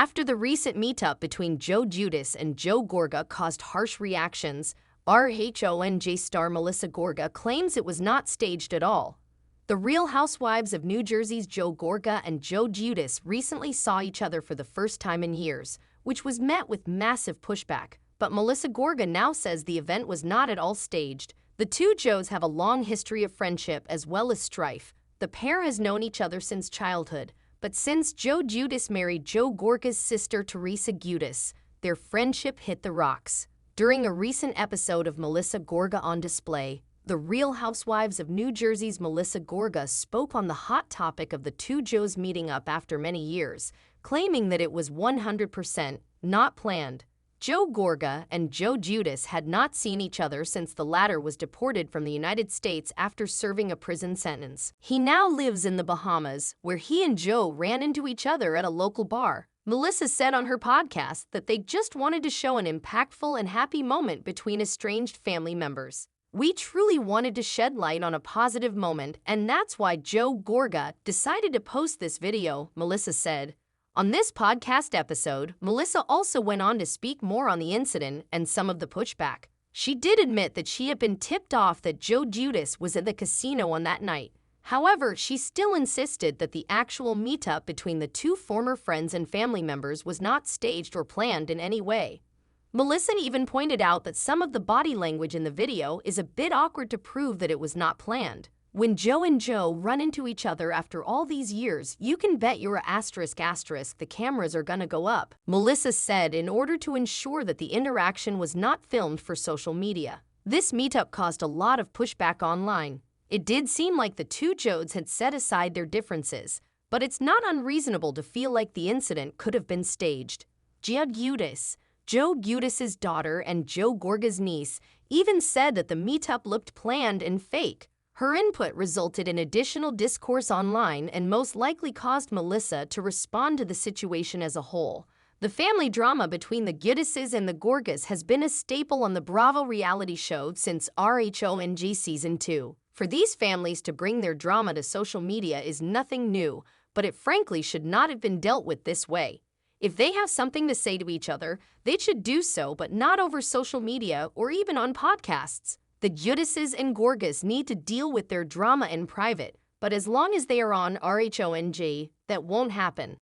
After the recent meetup between Giudice and Gorga caused harsh reactions, RHONJ star Melissa Gorga claims it was not staged at all. The Real Housewives of New Jersey's Gorga and Giudice recently saw each other for the first time in years, which was met with massive pushback. But Melissa Gorga now says the event was not at all staged. The two Joes have a long history of friendship as well as strife. The pair has known each other since childhood, but since Giudice married Gorga's sister Teresa Giudice, their friendship hit the rocks. During a recent episode of Melissa Gorga on Display, the Real Housewives of New Jersey's Melissa Gorga spoke on the hot topic of the two Joes meeting up after many years, claiming that it was 100% not planned. Gorga and Giudice had not seen each other since the latter was deported from the United States after serving a prison sentence. He now lives in the Bahamas, where he and Joe ran into each other at a local bar. Melissa said on her podcast that they just wanted to show an impactful and happy moment between estranged family members. "We truly wanted to shed light on a positive moment, and that's why Gorga decided to post this video," Melissa said. On this podcast episode, Melissa also went on to speak more on the incident and some of the pushback. She did admit that she had been tipped off that Giudice was at the casino on that night. However, she still insisted that the actual meetup between the two former friends and family members was not staged or planned in any way. Melissa even pointed out that some of the body language in the video is a bit awkward to prove that it was not planned. When Joe and Joe run into each other after all these years, you can bet you're the cameras are gonna go up, Melissa said, in order to ensure that the interaction was not filmed for social media. This meetup caused a lot of pushback online. It did seem like the two Joes had set aside their differences, but it's not unreasonable to feel like the incident could have been staged. Giudice's daughter and Gorga's niece, even said that the meetup looked planned and fake. Her input resulted in additional discourse online and most likely caused Melissa to respond to the situation as a whole. The family drama between the Giudices and the Gorgas has been a staple on the Bravo reality show since RHONJ Season 2. For these families to bring their drama to social media is nothing new, but it frankly should not have been dealt with this way. If they have something to say to each other, they should do so, but not over social media or even on podcasts. The Giudices and Gorgas need to deal with their drama in private, but as long as they are on RHONJ, that won't happen.